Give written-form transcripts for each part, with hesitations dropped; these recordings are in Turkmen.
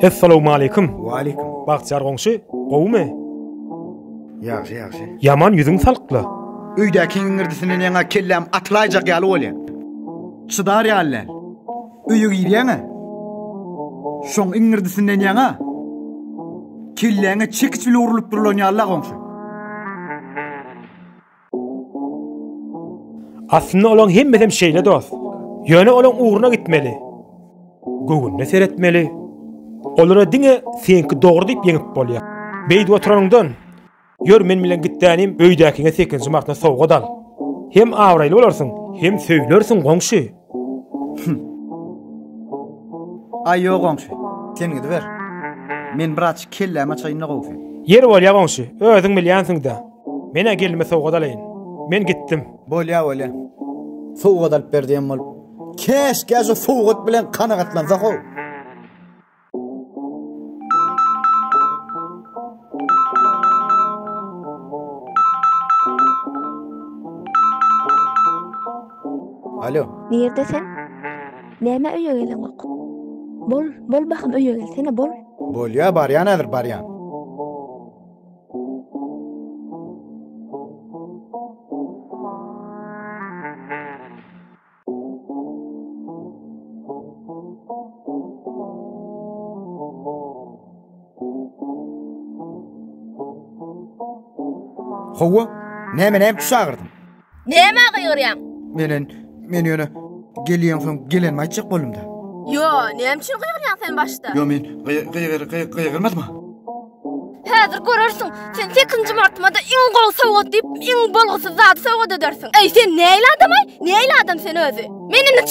Assalamu alaykum. Wa alaykum. Bagçar goňşy, gowmy? Ýaxşy, ýaxşy. Yaman ýüzüň salykly. Öýdäki ňiňirdisine ýaňa kellem atlaýjak ýaly bolýar. Çydar ýalylar. Öýü girýäňe. Şoň ňiňirdisine ýaňa kelleňe çekiç bile urulyp durulan ýaly goňşy. Aslında olan hemmesem şeýle dost. Ýöne olan uğruna gitmeli. Göwünde seretmeli. Olara diňe senki dogry diýip ýeňip bolýar. Beýdi oturanyňdan ýör men bilen gitdänim öýdäkiňe 8-nji martna sowga dal. Hem awraýly bolarsyň, hem söýlersiň goňşy. Ay ýok goňşy. Sen gidi ber. Men bir aç kelleme çaýyna gowsy. Ýer bolýar goňşy, özüň bilýänsiň-de. Mene gelme sowga dalaýyn. Men gitdim. Bolýa. Sowga dalyp berdiň bol. Keşke şu sowgat bilen kanagatlansak o. Alo. Nerdesin? Näme öýe gelen ok? Bol bakym öýe gelsene bol. Bolýa barýan adyr barýan. Hawa, näme çağırdım? Näme gyýrýan? Men ýöne gelýän soň gelen maýçyk bolumda. Yo, näme üçin gyýrýan sen başda? Yo men gyýrmadym. Häzir görersiň, sen 8-nji martmada iň gowy sowgat diýip, iň bolgusy zat sowgat edersiň. Ey sen näýle adamay? Näýle adam sen özü? Menimle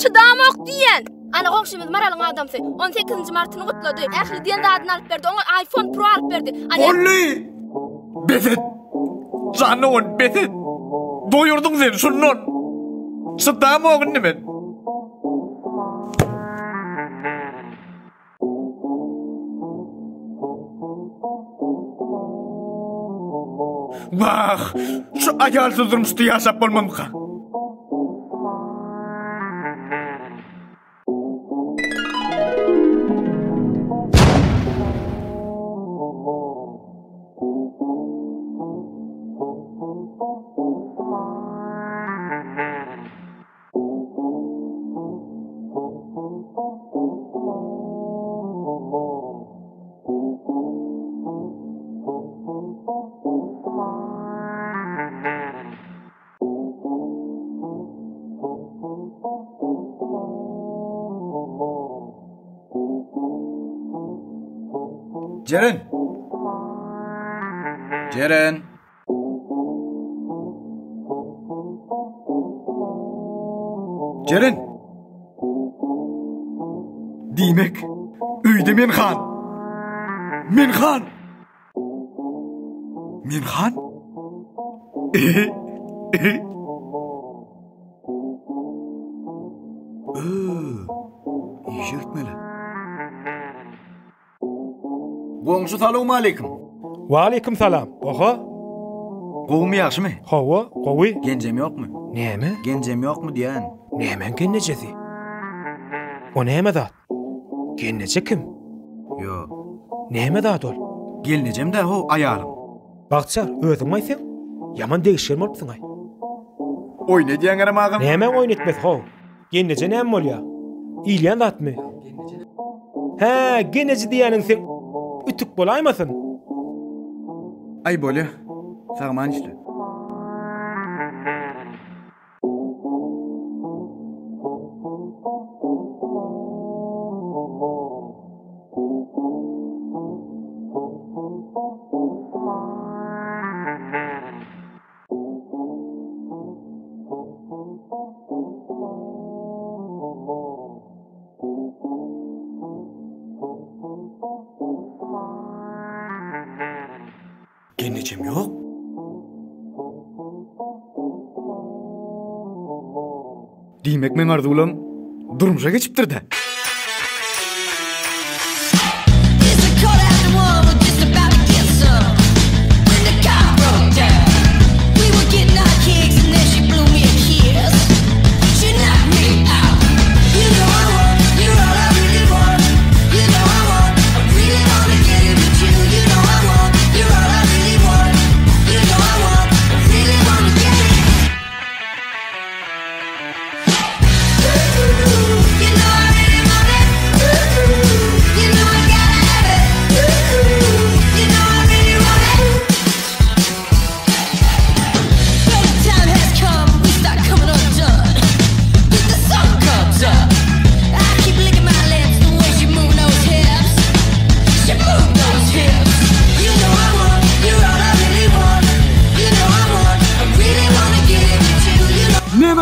çydamok diýen. Ana goňşymyz maralyň adamsy. 18-nji martyny gutlady. Ähli diýen zadyny alyp berdi. Oňa iPhone Pro alyp berdi. Olli! Betet! Canyn betet! Doýurdyň sen şundan. Çydamok nimen? Vah! Şu aýalsyz durmuşdy ýaşap bolmamyka. Ceren. Diýmek, öýde men han. Ýertmeli. Goňşy salamu alaykum. Wa alaykum salam. Oha. Gowmy ýaşymy? Hawa, gowy. Genjem ýokmy? Näme? Genjem ýokmy diýen? Näme gennejesi? O näme zat? Genneje kim? Yo. Näme zat ol? Gelnejem de ho aýalym. Bagçar, özüň maýsaň? Yaman degişer bolupsyň ay. Oýna diýen garamagym. Näme oýnatmaz ho? Genneje näme bolýar? İlýän zatmy? Ha, genneje diýäniň sen ütük bolaýmasyn? Ay bolýa. Sagman işte. Gennejem ýok. Diýmek men arzulam durmuşa geçipdir-de.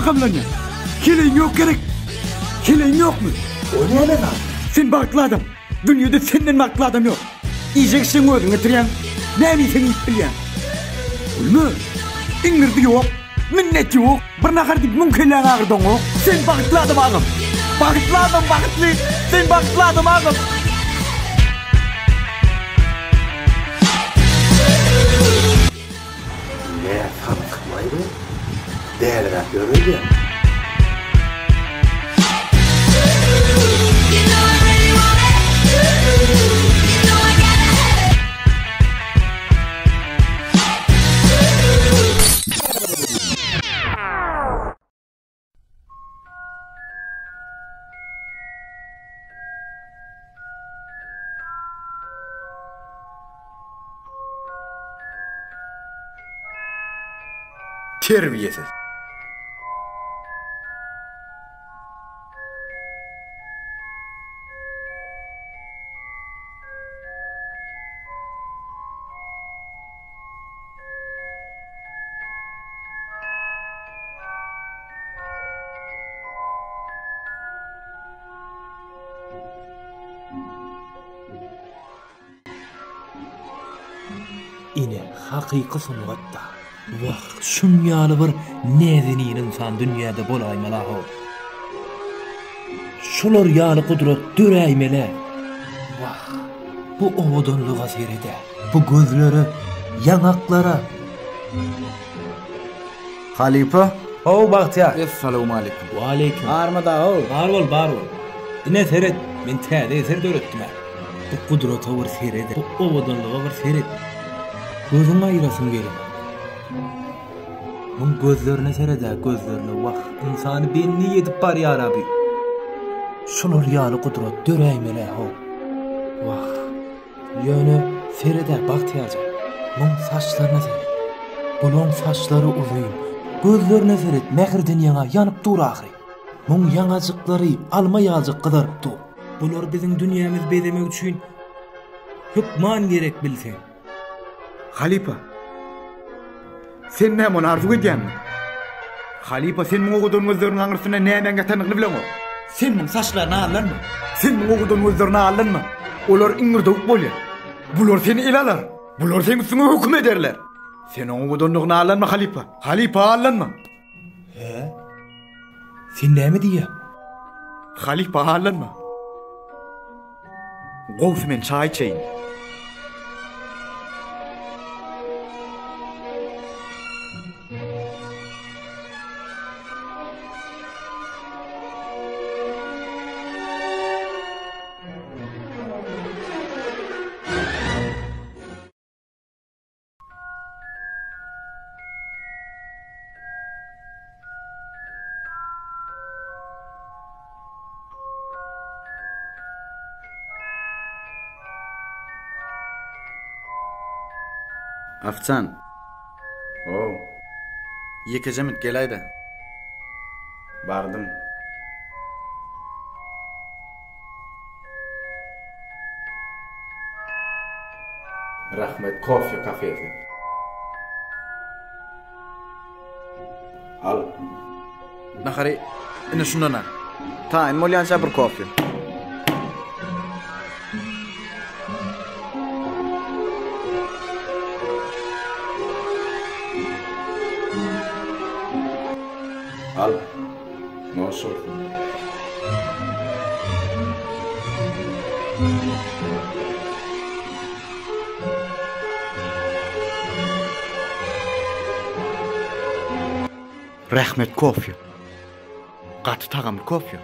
Kamlanıyor. Hileyin yok gerek. Hileyin yok mu? O ne lan? Sen baklı adam. Dünyada senden baklı adam yok. İyicek sen ödün getiriyen. Ne mi sen iyip bilyen? Ulmu? İngirdi yok. Minnet yok. Bir nakar dip mümkünlerin ağırdan yok. Sen baklı adam ağım. Baklı adam baklı. Sen baklı adam ağım. Ne tanıtmaydı? Değerler görüldü. Terbiyesiz. Ine haqiqi sunuqatda. Vah, şunyalı bir nezinin insan dünyada bolaymala ho. Şular yalı kudret düreymele. Vah, bu ovodonluğa seride, bu gözleri, yanaklara. Halipa. O Bahtiyar. Esselamu aleyküm. Wa aleyküm. Armada o. Bar ol. Dine seret, men täze seret öğretdim. Bu kudreta bir seride, bu ovodonluğa bir seret. Gözün ayırasın gelin. Mun gözlerine serede, gözlerine vah, insanı benni yedip bar ya Rabbi. Şular yalı kudret döreymele ho. Vah, yönü serede Bahtiyarca. Mun saçlarına seret. Bulon saçları uzayım. Gözlerine seret, mehirden yana yanıp dur ahri. Mun yanacıkları alma yalcık kıdarıp dur. Bular bizim dünyamız bedemek üçün hükman gerek bilsen. Halipa. Sen ne mon arzu edýän? Halipa sen muňa ogudan gözleriň aňyrsynda nämen gatanyny bilenmi? Sen muň saçlaryny allanma. Sen muň ogudan gözlerini allanma. Olar iňirdik bolýar. Bular seni ilalar. Bular seni üstüne hüküm ederler. Sen ogudanlygyny allanma Halipa. Halipa allanma. He? Sen näme diýär? Halipa allanma. Gowsy men çay içeyin. Afcan. Oh. Yekecemit gelayda. Bardım. Rahmet kofe kafesi. Al. Nahari, ine şundan al. Ta, in molyanca bir kofe. Al. No so. Rahmet kofe. Qatı tağam kofe.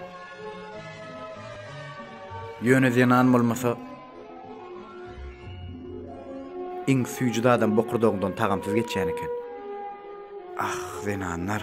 Yönediyen an bolmasa iň süýjüde adam bokurdoğundan tağamsız geçýän eken. Ah, zenanlar.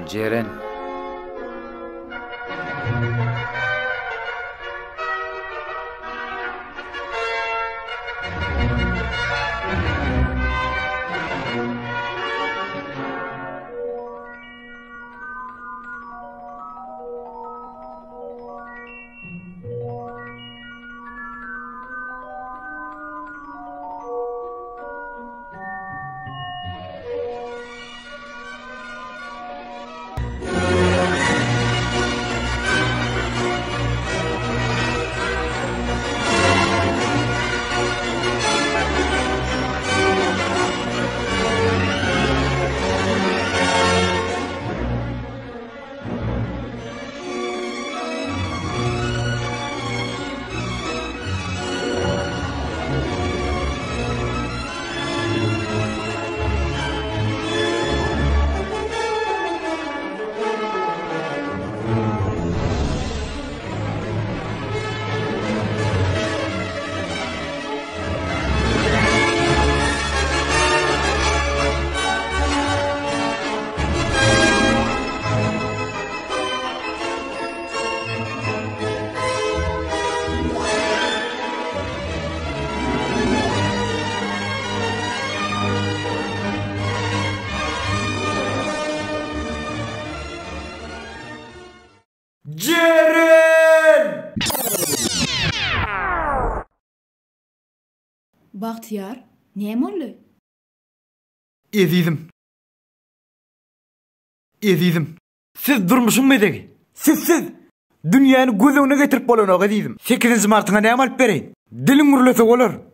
Jeren. Jeren! Bahtiyar, näme boldy? Ezizim. Siz durmuşum edegi. Siz. Dünýäni gözüňe getirip bolan o ezizim. 8-nji martyňa näme alyp bereýin? Dilim gürlese bolar.